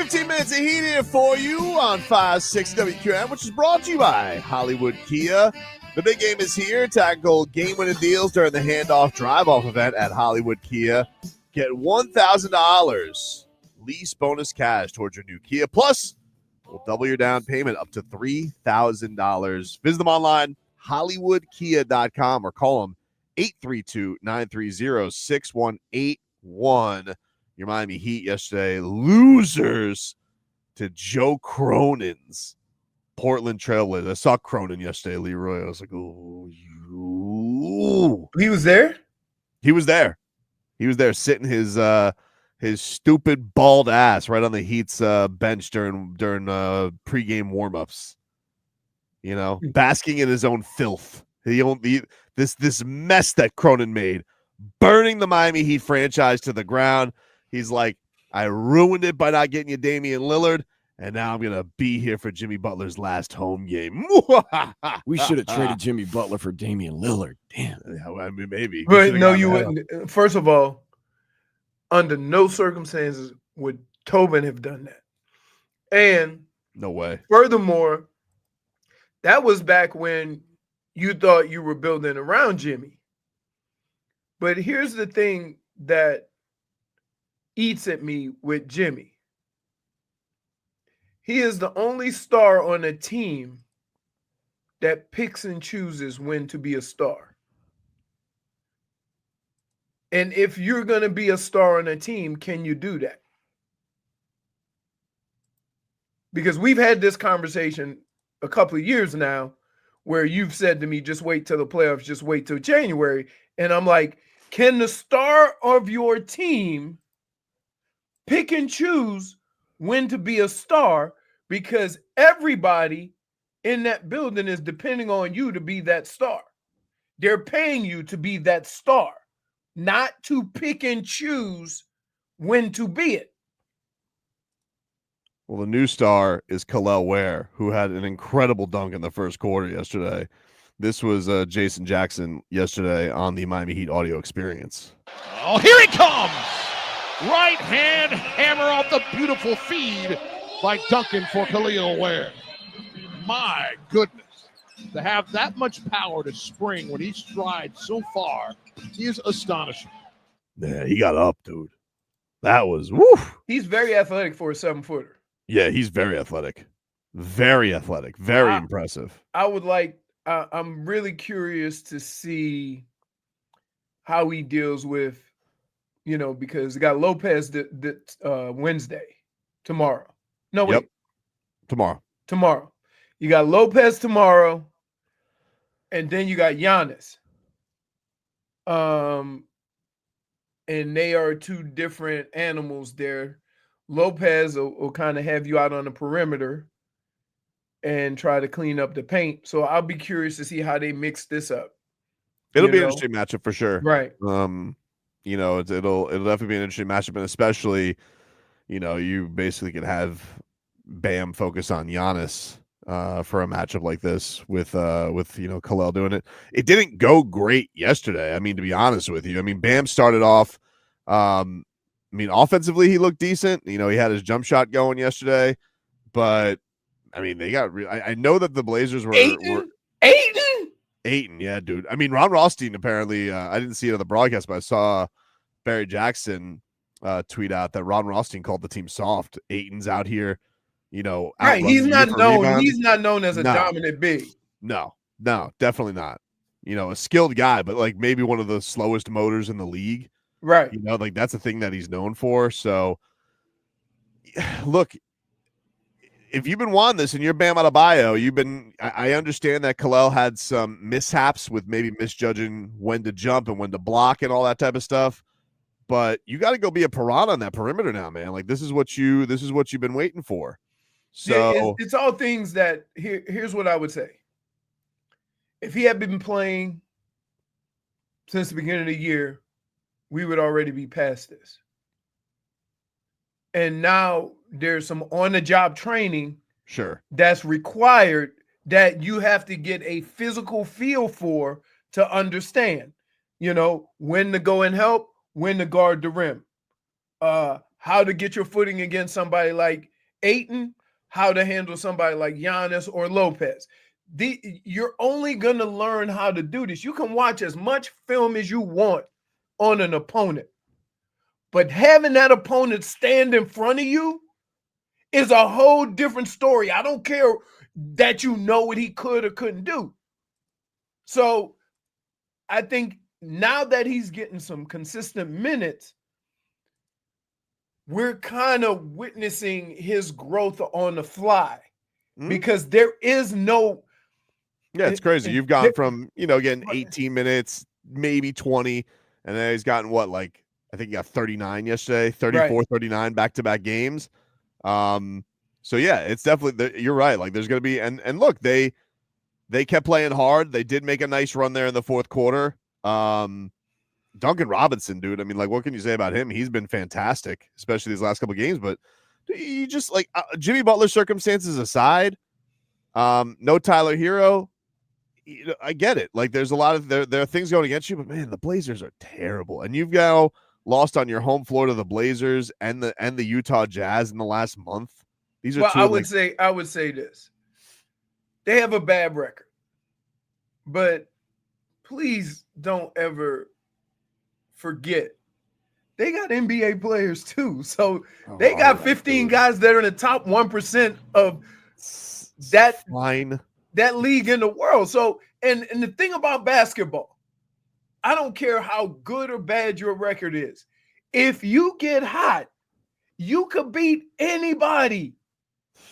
15 minutes of heat here for you on 5-6 WQM, which is brought to you by Hollywood Kia. The big game is here. Tackle game-winning deals during the handoff drive-off event at Hollywood Kia. Get $1,000 lease bonus cash towards your new Kia. Plus, we'll double your down payment up to $3,000. Visit them online, hollywoodkia.com, or call them 832-930-6181. Your Miami Heat yesterday, losers to Joe Cronin's Portland Trailblazers. I saw Cronin yesterday, Leroy. I was like, oh, you. He was there? He was there. He was there sitting his stupid bald ass right on the Heat's bench during pregame warmups. You know, basking in his own filth. This mess that Cronin made, burning the Miami Heat franchise to the ground. He's like, I ruined it by not getting you Damian Lillard, and now I'm going to be here for Jimmy Butler's last home game. We should have traded Jimmy Butler for Damian Lillard. Damn. Yeah, I mean, maybe. But no, you wouldn't. First of all, under no circumstances would Tobin have done that. And no way. Furthermore, that was back when you thought you were building around Jimmy. But here's the thing that eats at me with Jimmy. He is the only star on a team that picks and chooses when to be a star. And if you're going to be a star on a team, can you do that? Because we've had this conversation a couple of years now where you've said to me, just wait till the playoffs, just wait till January. And I'm like, can the star of your team pick and choose when to be a star? Because everybody in that building is depending on you to be that star. They're paying you to be that star, not to pick and choose when to be it. Well, the new star is Kelel Ware, who had an incredible dunk in the first quarter yesterday. This was Jason Jackson yesterday on the Miami Heat audio experience. Oh, here he comes! Right hand hammer off the beautiful feed by Duncan for Kelel Ware. My goodness. To have that much power to spring when he strides so far is astonishing. Yeah, he got up, dude. That was, woof. He's very athletic for a 7-footer. Yeah, he's very athletic. Very athletic. Very impressive. I'm really curious to see how he deals with, because he got Lopez Wednesday, tomorrow. No, wait. Yep. Tomorrow. You got Lopez tomorrow, and then you got Giannis. And they are two different animals there. Lopez will kind of have you out on the perimeter and try to clean up the paint. So I'll be curious to see how they mix this up. It'll be an interesting matchup for sure. Right. It'll definitely be an interesting matchup, and especially, you basically can have Bam focus on Giannis for a matchup like this with Kelel doing it. It didn't go great yesterday. I mean, to be honest with you, Bam started off. Offensively he looked decent. He had his jump shot going yesterday, but they got. I know that the Blazers were Ayton. Yeah, dude. Ron Rothstein apparently. I didn't see it on the broadcast, but I saw Barry Jackson tweet out that Ron Rothstein called the team soft. Ayton's out here. Right. He's not known. He's not known as a dominant big. No, definitely not. A skilled guy, but like maybe one of the slowest motors in the league. Right. That's the thing that he's known for. So, look, if you've been wanting this and you're Bam Adebayo, I understand that Kelel had some mishaps with maybe misjudging when to jump and when to block and all that type of stuff. But you got to go be a piranha on that perimeter now, man. Like this is what you've been waiting for. So it's all things that here's what I would say. If he had been playing since the beginning of the year, we would already be past this. And now there's some on-the-job training that's required that you have to get a physical feel for to understand, when to go and help, when to guard the rim, how to get your footing against somebody like Ayton, how to handle somebody like Giannis or Lopez. You're only going to learn how to do this. You can watch as much film as you want on an opponent, but having that opponent stand in front of you is a whole different story. I don't care that you know what he could or couldn't do. So I think now that he's getting some consistent minutes, we're kind of witnessing his growth on the fly because there is no. Yeah, it's crazy. You've gone from, getting 18 minutes, maybe 20, and then he's gotten I think he got 39 yesterday, 34, right. 39 back-to-back games. So yeah, it's definitely, you're right. Like there's going to be, and look, they kept playing hard. They did make a nice run there in the fourth quarter. Duncan Robinson, dude. I mean, what can you say about him? He's been fantastic, especially these last couple of games, but you just Jimmy Butler circumstances aside, no Tyler Herro. I get it. There's a lot of there are things going against you, but man, the Blazers are terrible, and you've now lost on your home floor to the Blazers and the Utah Jazz in the last month. These are two. I would say this: they have a bad record, but please don't ever forget they got NBA players too. So they got 15 guys that are in the top 1% of that. Fine. That league in the world. So, and the thing about basketball, I don't care how good or bad your record is. If you get hot, you could beat anybody.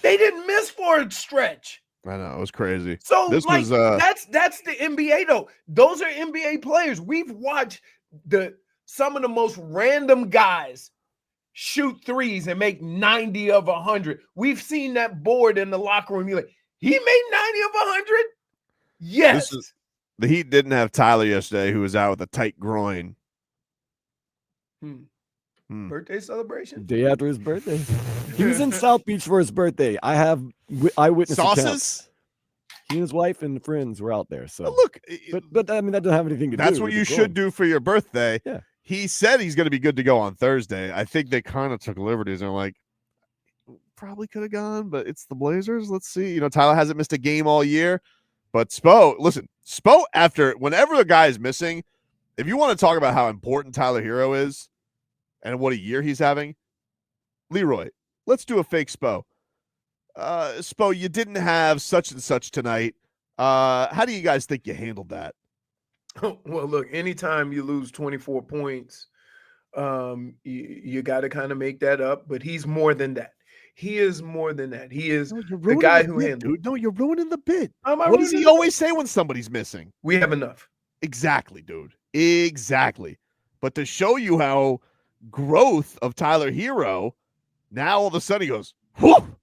They didn't miss for a stretch. I know, it was crazy. So that's the NBA though. Those are NBA players. We've watched some of the most random guys shoot threes and make 90 of 100. We've seen that board in the locker room. You're like, he made 90 of 100? Yes. The Heat didn't have Tyler yesterday, who was out with a tight groin. Birthday celebration? Day after his birthday. He was in South Beach for his birthday. I have eyewitness sauces. Accounts. He and his wife and friends were out there. So look, but I mean that doesn't have anything to do. That's what you should do for your birthday. Yeah. He said he's going to be good to go on Thursday. I think they kind of took liberties and are like, probably could have gone, but it's the Blazers. Let's see. Tyler hasn't missed a game all year, but Spo, whenever a guy is missing, if you want to talk about how important Tyler Herro is and what a year he's having, Leroy, let's do a fake Spo. Spo, you didn't have such and such tonight. How do you guys think you handled that? Well, look, anytime you lose 24 points, you got to kind of make that up, but he's more than that. He is more than that. He is the guy who handled. Dude, no, you're ruining the bit. What does he always say when somebody's missing? We have enough. Exactly, dude. Exactly. But to show you how growth of Tyler Herro, now all of a sudden he goes, whew,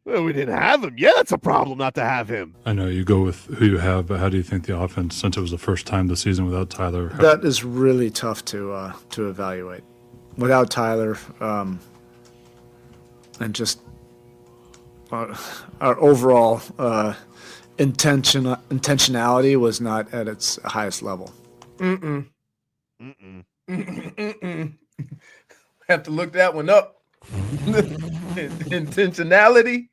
well, we didn't have him. Yeah, that's a problem not to have him. I know you go with who you have, but how do you think the offense, since it was the first time this season without Tyler? That is really tough to evaluate. Without Tyler, and just our overall intentionality was not at its highest level. Have to look that one up. Intentionality.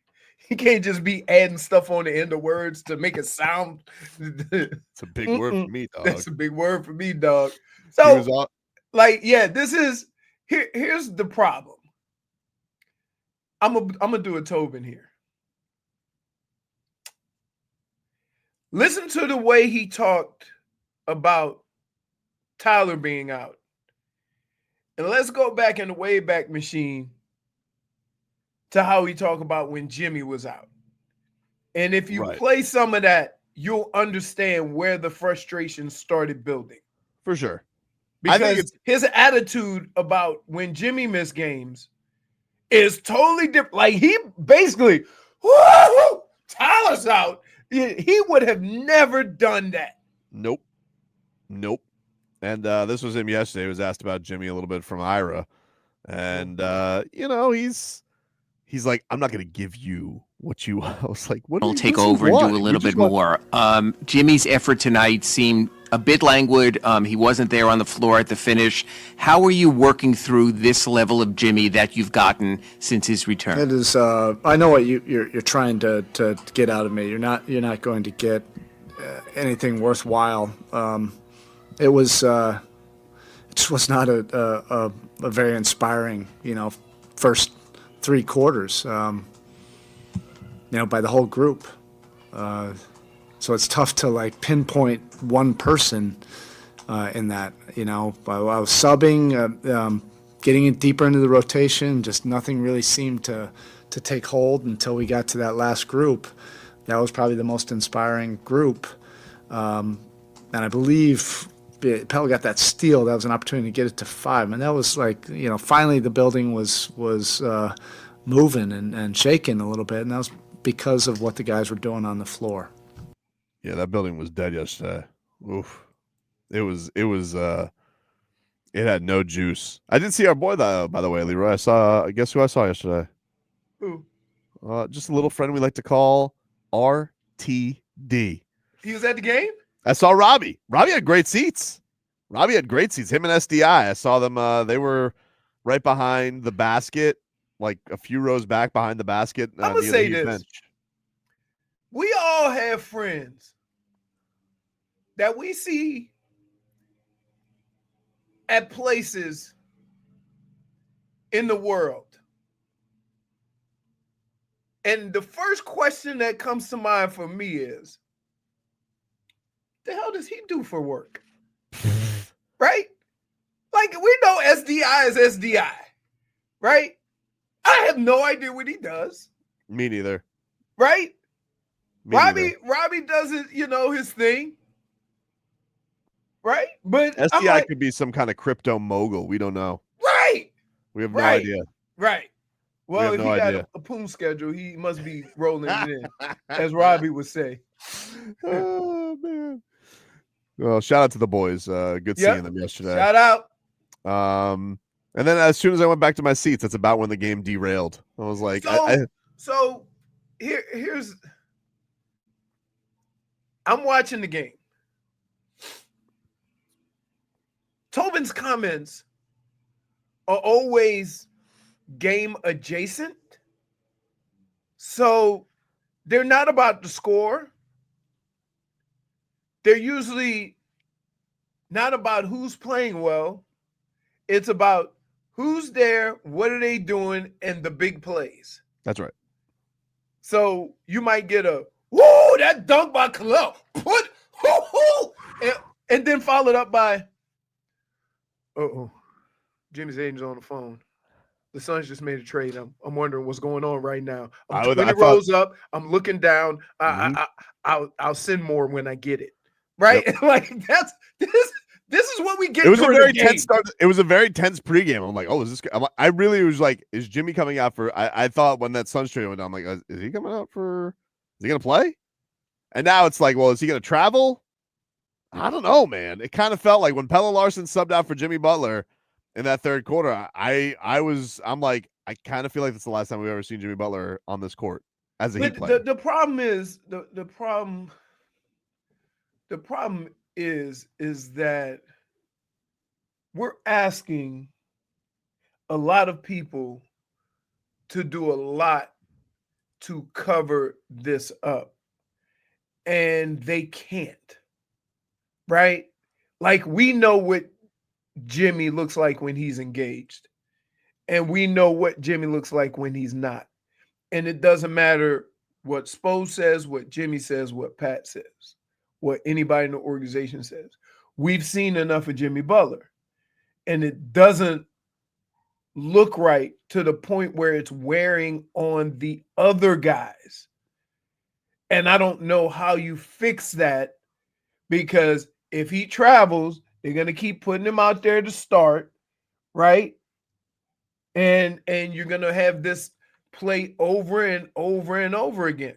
He can't just be adding stuff on the end of words to make it sound. It's a big word for me, dog. That's a big word for me, dog. So, here's the problem. I'm gonna do a Tobin here. Listen to the way he talked about Tyler being out. And let's go back in the Wayback Machine to how he talked about when Jimmy was out. And if you play some of that, you'll understand where the frustration started building. For sure. Because his attitude about when Jimmy missed games is totally different. Like he basically, woo, Tyler's out. He would have never done that. Nope. And this was him yesterday. He was asked about Jimmy a little bit from Ira. And, he's like, I'm not going to give you what you – I was like, what? Will take over and do a little bit more. Jimmy's effort tonight seemed a bit languid. He wasn't there on the floor at the finish. How are you working through this level of Jimmy that you've gotten since his return? It is. I know what you're trying to get out of me. You're not going to get anything worthwhile. It was. It just was not a very inspiring, first 3 quarters. By the whole group. So it's tough to pinpoint one person in that. I was subbing, getting it deeper into the rotation. Just nothing really seemed to take hold until we got to that last group. That was probably the most inspiring group, and I believe Pell got that steal. That was an opportunity to get it to 5, and that was finally the building was moving and shaking a little bit, and that was because of what the guys were doing on the floor. Yeah, that building was dead yesterday. Oof. It had no juice. I did see our boy, by the way, Leroy. Guess who I saw yesterday? Who? Just a little friend we like to call RTD. He was at the game? I saw Robbie. Robbie had great seats. Him and SDI. I saw them. They were right behind the basket, like a few rows back behind the basket. I'm going to say this. Bench. We all have friends that we see at places in the world. And the first question that comes to mind for me is, the hell does he do for work? Right? We know SDI is SDI, right? I have no idea what he does. Me neither. Right? Robbie does it, his thing. Right? But SDI could be some kind of crypto mogul. We don't know. Right. We have no idea. Right. Well, if he got a Poom schedule, he must be rolling it in, as Robbie would say. Oh, man. Well, shout out to the boys. Good seeing them yesterday. Shout out. And then as soon as I went back to my seats, that's about when the game derailed. I was like, so here's I'm watching the game. Tobin's comments are always game adjacent. So they're not about the score. They're usually not about who's playing well. It's about who's there, what are they doing, and the big plays. That's right. So you might get a, whoa, that dunk by Kelel. And then followed up by, Jimmy's agent's on the phone. The Suns just made a trade. I'm wondering what's going on right now. I'm 20 rows up. I'm looking down. I'll send more when I get it. Right? Yep. This is what we get. It was a very tense start. It was a very tense pregame. I'm like, is this? I really was like, is Jimmy coming out for? I thought when that Suns trade went down, I'm like, is he coming out for? Is he gonna play? And now it's like, well, is he gonna travel? I don't know, man. It kind of felt like when Pelle Larsson subbed out for Jimmy Butler in that third quarter, I'm like, I kind of feel like that's the last time we've ever seen Jimmy Butler on this court as a Heat player. The problem is the problem is that we're asking a lot of people to do a lot to cover this up, and they can't. Right? Like, we know what Jimmy looks like when he's engaged, and we know what Jimmy looks like when he's not. And it doesn't matter what Spo says, what Jimmy says, what Pat says, what anybody in the organization says. We've seen enough of Jimmy Butler, and it doesn't look right to the point where it's wearing on the other guys. And I don't know how you fix that, because if he travels, they're going to keep putting him out there to start, right? And you're going to have this play over and over and over again.